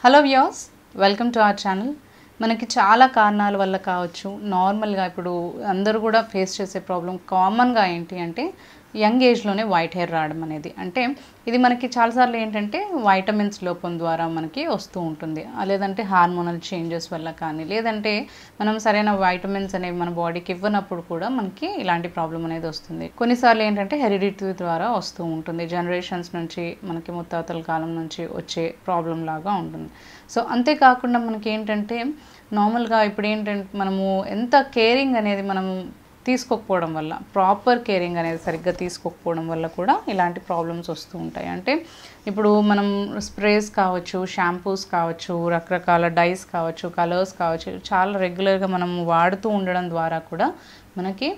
Hello viewers, welcome to our channel. మనకి చాలా కారణాల వల్ల కావచ్చు, నార్మల్గా ఇప్పుడు అందరూ కూడా ఫేస్ చేసే ప్రాబ్లం కామన్గా ఏంటి అంటే యంగ్ ఏజ్లోనే వైట్ హెయిర్ రావడం అనేది. అంటే ఇది మనకి చాలాసార్లు ఏంటంటే వైటమిన్స్ లోపం ద్వారా మనకి వస్తూ ఉంటుంది, లేదంటే హార్మోనల్ చేంజెస్ వల్ల కానీ, లేదంటే మనం సరైన వైటమిన్స్ అనేవి మన బాడీకి ఇవ్వనప్పుడు కూడా మనకి ఇలాంటి ప్రాబ్లం అనేది వస్తుంది. కొన్నిసార్లు ఏంటంటే హెరిడిటరీ ద్వారా వస్తూ ఉంటుంది, జనరేషన్స్ నుంచి మనకి ముత్తాతల కాలం నుంచి వచ్చే ప్రాబ్లం లాగా ఉంటుంది. సో అంతేకాకుండా మనకి ఏంటంటే నార్మల్గా ఇప్పుడు ఏంటంటే మనము ఎంత కేరింగ్ అనేది మనము తీసుకోకపోవడం వల్ల, ప్రాపర్ కేరింగ్ అనేది సరిగ్గా తీసుకోకపోవడం వల్ల కూడా ఇలాంటి ప్రాబ్లమ్స్ వస్తూ ఉంటాయి. అంటే ఇప్పుడు మనం స్ప్రేస్ కావచ్చు, షాంపూస్ కావచ్చు, రకరకాల డైస్ కావచ్చు, కలర్స్ కావచ్చు, చాలా రెగ్యులర్గా మనం వాడుతూ ఉండడం ద్వారా కూడా మనకి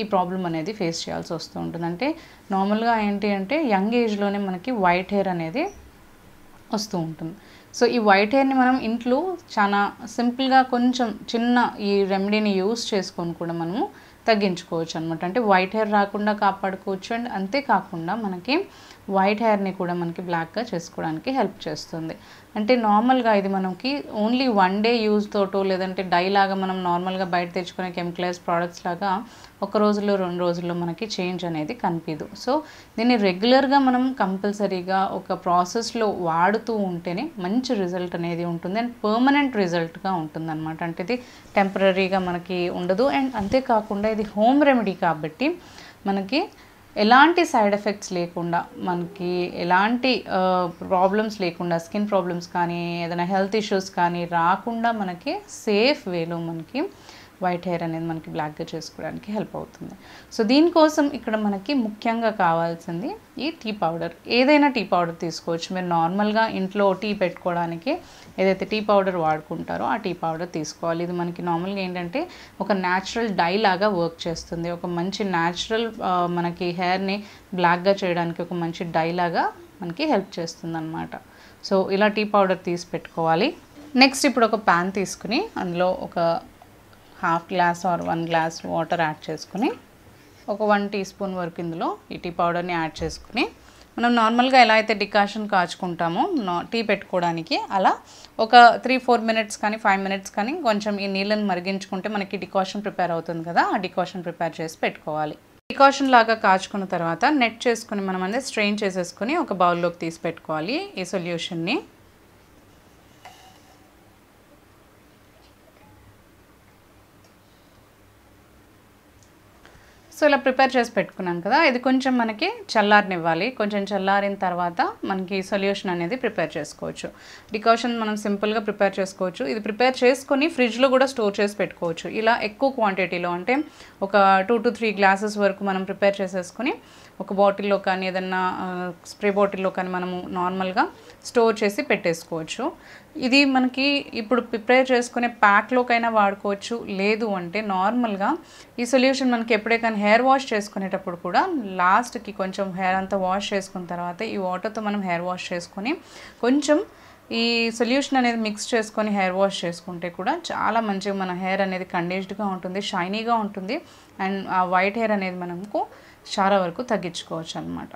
ఈ ప్రాబ్లం అనేది ఫేస్ చేయాల్సి వస్తూ ఉంటుంది. అంటే నార్మల్గా ఏంటి అంటే యంగ్ ఏజ్లోనే మనకి వైట్ హెయిర్ అనేది వస్తూ ఉంటుంది. సో ఈ వైట్ హెయిర్ని మనం ఇంట్లో చాలా సింపుల్గా కొంచెం చిన్న ఈ రెమెడీని యూస్ చేసుకొని కూడా మనము తగ్గించుకోవచ్చు అనమాట. అంటే వైట్ హెయిర్ రాకుండా కాపాడుకోవచ్చు. అండ్ అంతేకాకుండా మనకి వైట్ హెయిర్ని కూడా మనకి బ్లాక్గా చేసుకోవడానికి హెల్ప్ చేస్తుంది. అంటే నార్మల్గా ఇది మనకి ఓన్లీ వన్ డే యూజ్ తోటో, లేదంటే డై లాగా మనం నార్మల్గా బయట తెచ్చుకునే కెమికలైజ్ ప్రోడక్ట్స్ లాగా ఒక రోజులో 2 రోజుల్లో మనకి చేంజ్ అనేది కనిపించదు. సో దీన్ని రెగ్యులర్గా మనం కంపల్సరీగా ఒక ప్రాసెస్లో వాడుతూ ఉంటేనే మంచి రిజల్ట్ అనేది ఉంటుంది, అండ్ పర్మనెంట్ రిజల్ట్గా ఉంటుంది అనమాట. అంటే ఇది టెంపరీగా మనకి ఉండదు. అండ్ అంతేకాకుండా ఇది హోమ్ రెమెడీ కాబట్టి మనకి ఎలాంటి సైడ్ ఎఫెక్ట్స్ లేకుండా, మనకి ఎలాంటి ప్రాబ్లమ్స్ లేకుండా, స్కిన్ ప్రాబ్లమ్స్ కానీ ఏదైనా హెల్త్ ఇష్యూస్ కానీ రాకుండా మనకి సేఫ్ వేలో మనకి వైట్ హెయిర్ అనేది మనకి బ్లాక్గా చేసుకోవడానికి హెల్ప్ అవుతుంది. సో దీనికోసం ఇక్కడ మనకి ముఖ్యంగా కావాల్సింది ఈ టీ పౌడర్. ఏదైనా టీ పౌడర్ తీసుకోవచ్చు. మీరు నార్మల్గా ఇంట్లో టీ పెట్టుకోవడానికి ఏదైతే టీ పౌడర్ వాడుకుంటారో ఆ టీ పౌడర్ తీసుకోవాలి. ఇది మనకి నార్మల్గా ఏంటంటే ఒక న్యాచురల్ డై లాగా వర్క్ చేస్తుంది. ఒక మంచి న్యాచురల్ మనకి హెయిర్ని బ్లాక్గా చేయడానికి ఒక మంచి డై లాగా మనకి హెల్ప్ చేస్తుంది అనమాట. సో ఇలా టీ పౌడర్ తీసి పెట్టుకోవాలి. నెక్స్ట్ ఇప్పుడు ఒక ప్యాన్ తీసుకుని అందులో ఒక ½ glass are 1 glass water add చేసుకుని ఒక 1 టీ స్పూన్ వరకు ఇందులో ఈ టీ పౌడర్ని యాడ్ చేసుకుని మనం నార్మల్గా ఎలా అయితే డికాషన్ కాచుకుంటామో టీ పెట్టుకోవడానికి అలా ఒక 3-4 మినిట్స్ కానీ 5 మినిట్స్ కానీ కొంచెం ఈ నీళ్ళని మరిగించుకుంటే మనకి డికాషన్ ప్రిపేర్ అవుతుంది కదా, ఆ డికాషన్ ప్రిపేర్ చేసి పెట్టుకోవాలి. డికాషన్ లాగా కాచుకున్న తర్వాత నెట్ చేసుకుని మనం అనేది స్ట్రెయిన్ చేసేసుకుని ఒక బౌల్లోకి తీసి పెట్టుకోవాలి ఈ సొల్యూషన్ని. సో ఇలా ప్రిపేర్ చేసి పెట్టుకున్నాం కదా, ఇది కొంచెం మనకి చల్లారనివ్వాలి. కొంచెం చల్లారిన తర్వాత మనకి సొల్యూషన్ అనేది ప్రిపేర్ చేసుకోవచ్చు. డికాషన్ మనం సింపుల్గా ప్రిపేర్ చేసుకోవచ్చు. ఇది ప్రిపేర్ చేసుకొని ఫ్రిడ్జ్లో కూడా స్టోర్ చేసి పెట్టుకోవచ్చు. ఇలా ఎక్కువ క్వాంటిటీలో అంటే ఒక 2 to 3 గ్లాసెస్ వరకు మనం ప్రిపేర్ చేసేసుకొని ఒక బాటిల్లో కానీ ఏదన్నా స్ప్రే బాటిల్లో కానీ మనము నార్మల్గా స్టోర్ చేసి పెట్టేసుకోవచ్చు. ఇది మనకి ఇప్పుడు ప్రిపేర్ చేసుకునే ప్యాక్లోకైనా వాడుకోవచ్చు. లేదు అంటే నార్మల్గా ఈ సొల్యూషన్ మనకి ఎప్పుడే కానీ హెయిర్ వాష్ చేసుకునేటప్పుడు కూడా లాస్ట్కి కొంచెం హెయిర్ అంతా వాష్ చేసుకున్న తర్వాత ఈ వాటర్తో మనం హెయిర్ వాష్ చేసుకొని కొంచెం ఈ సొల్యూషన్ అనేది మిక్స్ చేసుకొని హెయిర్ వాష్ చేసుకుంటే కూడా చాలా మంచిగా మన హెయిర్ అనేది కండిషన్డ్గా ఉంటుంది, షైనీగా ఉంటుంది. అండ్ ఆ వైట్ హెయిర్ అనేది మనకు చాలా వరకు తగ్గించుకోవచ్చు అనమాట.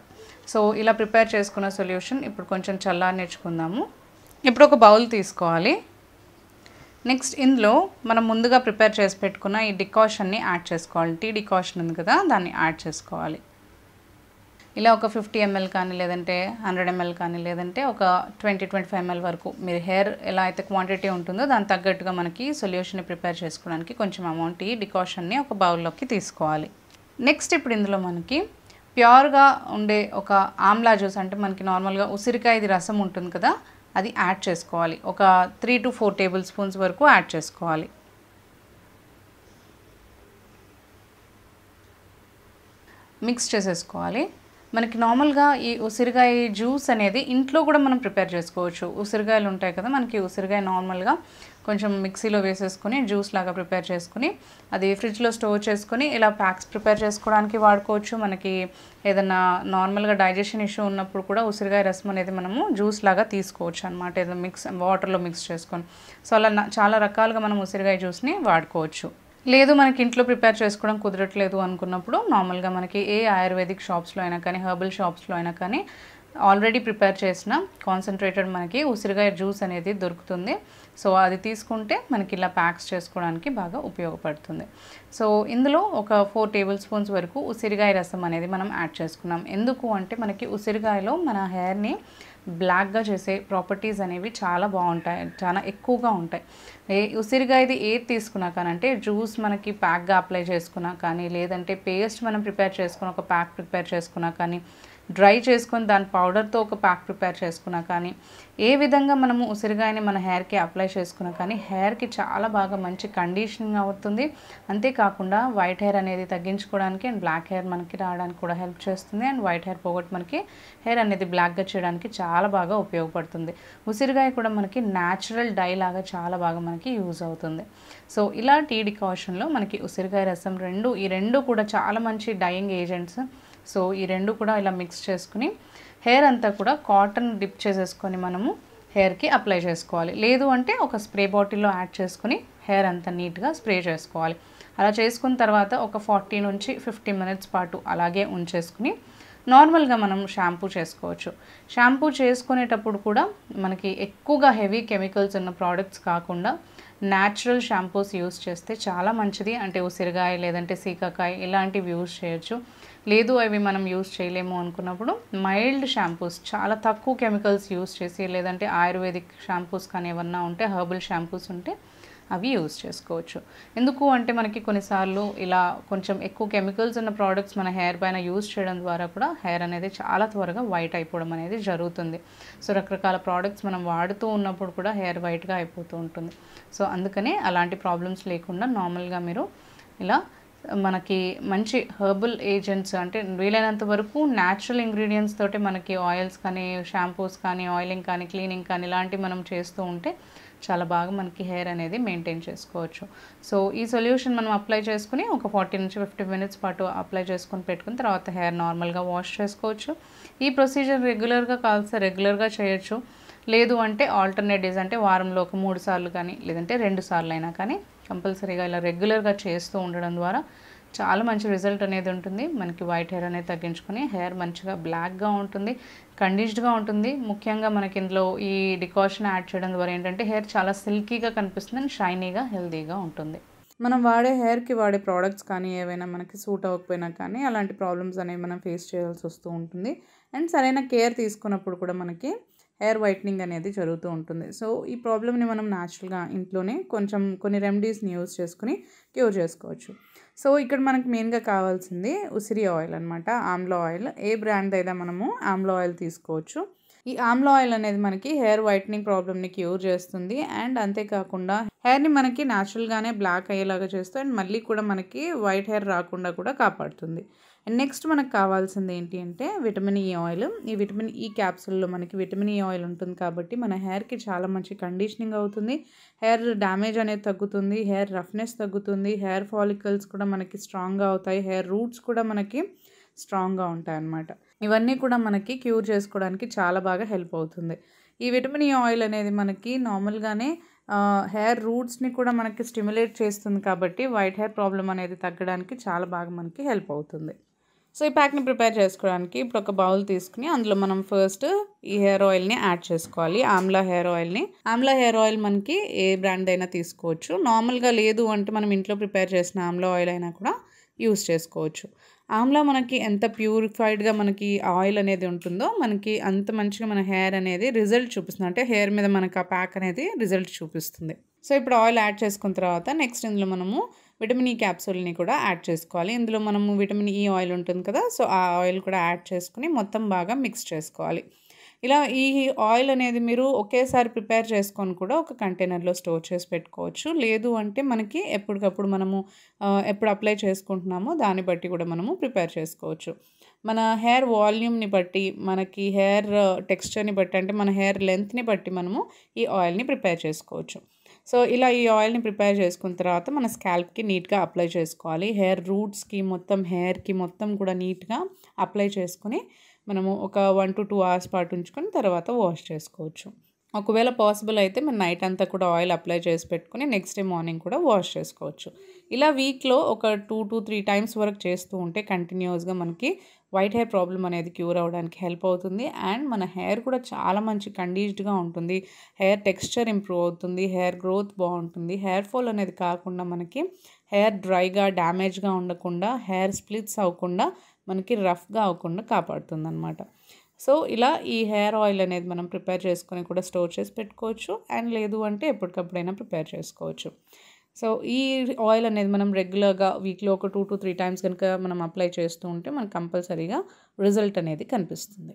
సో ఇలా ప్రిపేర్ చేసుకున్న సొల్యూషన్ ఇప్పుడు కొంచెం చల్లారనిచ్చుకుందాము. ఇప్పుడు ఒక బౌల్ తీసుకోవాలి. నెక్స్ట్ ఇందులో మనం ముందుగా ప్రిపేర్ చేసి పెట్టుకున్న ఈ డికాషన్ని యాడ్ చేసుకోవాలి. టీ డికాషన్ ఉంది కదా, దాన్ని యాడ్ చేసుకోవాలి. ఇలా ఒక 50 ml కానీ, లేదంటే 100 ml కానీ, లేదంటే ఒక 20-25 ml వరకు మీరు హెయిర్ ఎలా అయితే క్వాంటిటీ ఉంటుందో దానికి తగ్గట్టుగా మనకి సొల్యూషన్ని ప్రిపేర్ చేసుకోవడానికి కొంచెం అమౌంట్ ఈ డికాషన్ని ఒక బౌల్లోకి తీసుకోవాలి. నెక్స్ట్ ఇప్పుడు ఇందులో మనకి ప్యూర్గా ఉండే ఒక ఆమ్లా జ్యూస్, అంటే మనకి నార్మల్గా ఉసిరికాయది రసం ఉంటుంది కదా, అది యాడ్ చేసుకోవాలి. ఒక 3 to 4 టేబుల్ స్పూన్స్ వరకు యాడ్ చేసుకోవాలి. మిక్స్ చేసేసుకోవాలి. మనకి నార్మల్గా ఈ ఉసిరికాయ జ్యూస్ అనేది ఇంట్లో కూడా మనం ప్రిపేర్ చేసుకోవచ్చు. ఉసిరికాయలు ఉంటాయి కదా, మనకి ఉసిరికాయ నార్మల్గా కొంచెం మిక్సీలో వేసేసుకొని జ్యూస్ లాగా ప్రిపేర్ చేసుకుని అది ఫ్రిడ్జ్లో స్టోర్ చేసుకుని ఇలా ప్యాక్స్ ప్రిపేర్ చేసుకోవడానికి వాడుకోవచ్చు. మనకి ఏదైనా నార్మల్గా డైజెషన్ ఇష్యూ ఉన్నప్పుడు కూడా ఉసిరికాయ రసం అనేది మనము జ్యూస్ లాగా తీసుకోవచ్చు అనమాట, ఏదైనా వాటర్లో మిక్స్ చేసుకొని. సో అలా చాలా రకాలుగా మనం ఉసిరికాయ జ్యూస్ని వాడుకోవచ్చు. లేదు మనకి ఇంట్లో ప్రిపేర్ చేసుకోవడం కుదరట్లేదు అనుకున్నప్పుడు నార్మల్గా మనకి ఏ ఆయుర్వేదిక్ షాప్స్లో అయినా కానీ, హెర్బల్ షాప్స్లో అయినా కానీ ఆల్రెడీ ప్రిపేర్ చేసిన కాన్సన్ట్రేటెడ్ మనకి ఉసిరికాయ జ్యూస్ అనేది దొరుకుతుంది. సో అది తీసుకుంటే మనకి ఇలా ప్యాక్స్ చేసుకోవడానికి బాగా ఉపయోగపడుతుంది. సో ఇందులో ఒక 4 టేబుల్ స్పూన్స్ వరకు ఉసిరికాయ రసం అనేది మనం యాడ్ చేసుకున్నాం. ఎందుకు అంటే మనకి ఉసిరికాయలో మన హెయిర్ని బ్లాక్గా చేసే ప్రాపర్టీస్ అనేవి చాలా బాగుంటాయి, చాలా ఎక్కువగా ఉంటాయి. ఉసిరికాయది ఏది తీసుకున్నా కానీ, అంటే జ్యూస్ మనకి ప్యాక్గా అప్లై చేసుకున్నా కానీ, లేదంటే పేస్ట్ మనం ప్రిపేర్ చేసుకుని ఒక ప్యాక్ ప్రిపేర్ చేసుకున్నా కానీ, డ్రై చేసుకొని దాని పౌడర్తో ఒక ప్యాక్ ప్రిపేర్ చేసుకున్నా కానీ, ఏ విధంగా మనము ఉసిరికాయని మన హెయిర్కి అప్లై చేసుకున్నా కానీ హెయిర్కి చాలా బాగా మంచి కండిషనింగ్ అవుతుంది. అంతేకాకుండా వైట్ హెయిర్ అనేది తగ్గించుకోవడానికి అండ్ బ్లాక్ హెయిర్ మనకి రావడానికి కూడా హెల్ప్ చేస్తుంది. అండ్ వైట్ హెయిర్ పోగొట్టి మనకి హెయిర్ అనేది బ్లాక్గా చేయడానికి చాలా బాగా ఉపయోగపడుతుంది. ఉసిరికాయ కూడా మనకి న్యాచురల్ డై లాగా చాలా బాగా మనకి యూజ్ అవుతుంది. సో ఇలా టీ డికాషన్లో మనకి ఉసిరికాయ రసం ఈ రెండు కూడా చాలా మంచి డైయింగ్ ఏజెంట్స్. సో ఈ రెండు కూడా ఇలా మిక్స్ చేసుకుని హెయిర్ అంతా కూడా కాటన్ డిప్ చేసేసుకొని మనము హెయిర్కి అప్లై చేసుకోవాలి. లేదు అంటే ఒక స్ప్రే బాటిల్లో యాడ్ చేసుకుని హెయిర్ అంతా నీట్గా స్ప్రే చేసుకోవాలి. అలా చేసుకున్న తర్వాత ఒక 40 నుంచి 50 మినిట్స్ పాటు అలాగే ఉంచేసుకుని నార్మల్గా మనం షాంపూ చేసుకోవచ్చు. షాంపూ చేసుకునేటప్పుడు కూడా మనకి ఎక్కువగా హెవీ కెమికల్స్ ఉన్న ప్రోడక్ట్స్ కాకుండా న్యాచురల్ షాంపూస్ యూస్ చేస్తే చాలా మంచిది. అంటే ఉసిరికాయ లేదంటే సీకాకాయ ఇలాంటివి యూస్ చేయొచ్చు. లేదు అవి మనం యూస్ చేయలేము అనుకున్నప్పుడు మైల్డ్ షాంపూస్ చాలా తక్కువ కెమికల్స్ యూస్ చేసి, లేదంటే ఆయుర్వేదిక్ షాంపూస్ కానీ ఏమన్నా ఉంటే, హెర్బల్ షాంపూస్ ఉంటే అవి యూస్ చేసుకోవచ్చు. ఎందుకు అంటే మనకి కొన్నిసార్లు ఇలా కొంచెం ఎక్కువ కెమికల్స్ ఉన్న ప్రోడక్ట్స్ మన హెయిర్ పైన యూస్ చేయడం ద్వారా కూడా హెయిర్ అనేది చాలా త్వరగా వైట్ అయిపోవడం అనేది జరుగుతుంది. సో రకరకాల ప్రోడక్ట్స్ మనం వాడుతూ ఉన్నప్పుడు కూడా హెయిర్ వైట్గా అయిపోతూ ఉంటుంది. సో అందుకనే అలాంటి ప్రాబ్లమ్స్ లేకుండా నార్మల్గా మీరు ఇలా మనకి మంచి హెర్బల్ ఏజెంట్స్, అంటే వీలైనంత వరకు న్యాచురల్ ఇంగ్రీడియంట్స్ తోటి మనకి ఆయిల్స్ కానీ, షాంపూస్ కానీ, ఆయిలింగ్ కానీ, క్లీనింగ్ కానీ ఇలాంటివి మనం చేస్తూ ఉంటే చాలా బాగా మనకి హెయిర్ అనేది మెయింటైన్ చేసుకోవచ్చు. సో ఈ సొల్యూషన్ మనం అప్లై చేసుకుని ఒక 40 నుంచి 50 మినిట్స్ పాటు అప్లై చేసుకొని పెట్టుకుని తర్వాత హెయిర్ నార్మల్గా వాష్ చేసుకోవచ్చు. ఈ ప్రొసీజర్ రెగ్యులర్గా కావాల్సి రెగ్యులర్గా చేయొచ్చు. లేదు అంటే ఆల్టర్నేట్ డేస్, అంటే వారంలో ఒక 3 సార్లు కానీ లేదంటే 2 సార్లు అయినా కానీ కంపల్సరీగా ఇలా రెగ్యులర్గా చేస్తూ ఉండడం ద్వారా చాలా మంచి రిజల్ట్ అనేది ఉంటుంది. మనకి వైట్ హెయిర్ అనేది తగ్గించుకొని హెయిర్ మంచిగా బ్లాక్గా ఉంటుంది, కండిషన్డ్గా ఉంటుంది. ముఖ్యంగా మనకి ఇందులో ఈ డికాషన్ యాడ్ చేయడం ద్వారా ఏంటంటే హెయిర్ చాలా సిల్కీగా కనిపిస్తుంది అండ్ షైనీగా, హెల్తీగా ఉంటుంది. మనం హెయిర్కి వాడే ప్రోడక్ట్స్ కానీ ఏవైనా మనకి సూట్ అవ్వకపోయినా కానీ అలాంటి ప్రాబ్లమ్స్ అనేవి మనం ఫేస్ చేయాల్సి వస్తూ ఉంటుంది. అండ్ సరైన కేర్ తీసుకున్నప్పుడు కూడా మనకి హెయిర్ వైట్నింగ్ అనేది జరుగుతూ ఉంటుంది. సో ఈ ప్రాబ్లమ్ని మనం న్యాచురల్గా ఇంట్లోనే కొన్ని రెమెడీస్ని యూజ్ చేసుకుని క్యూర్ చేసుకోవచ్చు. సో ఇక్కడ మనకి మెయిన్గా కావాల్సింది ఉసిరి ఆయిల్ అనమాట, ఆమ్లా ఆయిల్. ఏ బ్రాండ్ అయినా మనము ఆమ్లా ఆయిల్ తీసుకోవచ్చు. ఈ ఆమ్లా ఆయిల్ అనేది మనకి హెయిర్ వైట్నింగ్ ప్రాబ్లమ్ని క్యూర్ చేస్తుంది. అండ్ అంతేకాకుండా హెయిర్ని మనకి న్యాచురల్గానే బ్లాక్ అయ్యేలాగా చేస్తుంది. అండ్ మళ్ళీ కూడా మనకి వైట్ హెయిర్ రాకుండా కూడా కాపాడుతుంది. అండ్ నెక్స్ట్ మనకు కావాల్సింది ఏంటి అంటే విటమిన్ ఈ ఆయిల్. ఈ విటమిన్ ఈ క్యాప్సూల్లో మనకి విటమిన్ ఈ ఆయిల్ ఉంటుంది కాబట్టి మన హెయిర్కి చాలా మంచి కండిషనింగ్ అవుతుంది. హెయిర్ డ్యామేజ్ అనేది తగ్గుతుంది, హెయిర్ రఫ్నెస్ తగ్గుతుంది, హెయిర్ ఫాలికల్స్ కూడా మనకి స్ట్రాంగ్గా అవుతాయి, హెయిర్ రూట్స్ కూడా మనకి స్ట్రాంగ్గా ఉంటాయి అన్నమాట. ఇవన్నీ కూడా మనకి క్యూర్ చేసుకోవడానికి చాలా బాగా హెల్ప్ అవుతుంది. ఈ విటమిన్ ఈ ఆయిల్ అనేది మనకి నార్మల్గానే హెయిర్ రూట్స్ని కూడా మనకి స్టిమ్యులేట్ చేస్తుంది కాబట్టి వైట్ హెయిర్ ప్రాబ్లం అనేది తగ్గడానికి చాలా బాగా మనకి హెల్ప్ అవుతుంది. సో ఈ ప్యాక్ని ప్రిపేర్ చేసుకోవడానికి ఇప్పుడు ఒక బౌల్ తీసుకుని అందులో మనం ఫస్ట్ ఈ హెయిర్ ఆయిల్ని యాడ్ చేసుకోవాలి. ఆమ్లా హెయిర్ ఆయిల్ని. ఆమ్లా హెయిర్ ఆయిల్ మనకి ఏ బ్రాండ్ అయినా తీసుకోవచ్చు. నార్మల్గా లేదు అంటే మనం ఇంట్లో ప్రిపేర్ చేసిన ఆమ్లా ఆయిల్ అయినా కూడా యూస్ చేసుకోవచ్చు. ఆమ్లా మనకి ఎంత ప్యూరిఫైడ్గా మనకి ఆయిల్ అనేది ఉంటుందో మనకి అంత మంచిగా మన హెయిర్ అనేది రిజల్ట్ చూపిస్తుంది. అంటే హెయిర్ మీద మనకి ఆ ప్యాక్ అనేది రిజల్ట్ చూపిస్తుంది. సో ఇప్పుడు ఆయిల్ యాడ్ చేసుకున్న తర్వాత నెక్స్ట్ ఇందులో మనము విటమిన్ ఈ క్యాప్సూల్ని కూడా యాడ్ చేసుకోవాలి. ఇందులో మనము విటమిన్ ఈ ఆయిల్ ఉంటుంది కదా, సో ఆ ఆయిల్ కూడా యాడ్ చేసుకుని మొత్తం బాగా మిక్స్ చేసుకోవాలి. ఇలా ఈ ఆయిల్ అనేది మీరు ఒకేసారి ప్రిపేర్ చేసుకొని కూడా ఒక కంటైనర్లో స్టోర్ చేసి పెట్టుకోవచ్చు. లేదు అంటే మనకి ఎప్పటికప్పుడు మనము ఎప్పుడు అప్లై చేసుకుంటున్నామో దాన్ని బట్టి కూడా మనము ప్రిపేర్ చేసుకోవచ్చు. మన హెయిర్ వాల్యూమ్ని బట్టి, మనకి హెయిర్ టెక్స్చర్ని బట్టి, అంటే మన హెయిర్ లెంత్ని బట్టి మనము ఈ ఆయిల్ని ప్రిపేర్ చేసుకోవచ్చు. సో ఇలా ఈ ఆయిల్ని ప్రిపేర్ చేసుకున్న తర్వాత మన స్కాల్ప్కి నీట్గా అప్లై చేసుకోవాలి. హెయిర్ రూట్స్కి మొత్తం హెయిర్కి మొత్తం కూడా నీట్గా అప్లై చేసుకొని మనము ఒక 1 to 2 hours పాటు ఉంచుకొని తర్వాత వాష్ చేసుకోవచ్చు. ఒకవేళ పాసిబుల్ అయితే మీరు నైట్ అంతా కూడా ఆయిల్ అప్లై చేసి పెట్టుకుని నెక్స్ట్ డే మార్నింగ్ కూడా వాష్ చేసుకోవచ్చు. ఇలా వీక్లో ఒక 2 to 3 times వరకు చేస్తూ ఉంటే కంటిన్యూస్గా మనకి వైట్ హెయిర్ ప్రాబ్లం అనేది క్యూర్ అవ్వడానికి హెల్ప్ అవుతుంది. అండ్ మన హెయిర్ కూడా చాలా మంచి కండీష్డ్గా ఉంటుంది. హెయిర్ టెక్స్చర్ ఇంప్రూవ్ అవుతుంది. హెయిర్ గ్రోత్ బాగుంటుంది. హెయిర్ ఫాల్ అనేది కాకుండా మనకి హెయిర్ డ్రైగా డ్యామేజ్గా ఉండకుండా, హెయిర్ స్ప్లిట్స్ అవ్వకుండా, మనకి రఫ్గా అవ్వకుండా కాపాడుతుంది అనమాట. సో ఇలా ఈ హెయిర్ ఆయిల్ అనేది మనం ప్రిపేర్ చేసుకొని కూడా స్టోర్ చేసి పెట్టుకోవచ్చు. అండ్ లేదు అంటే ఎప్పటికప్పుడైనా ప్రిపేర్ చేసుకోవచ్చు. సో ఈ ఆయిల్ అనేది మనం రెగ్యులర్గా వీక్లో ఒక 2 to 3 టైమ్స్ కనుక మనం అప్లై చేస్తూ ఉంటే మనకు కంపల్సరీగా రిజల్ట్ అనేది కనిపిస్తుంది.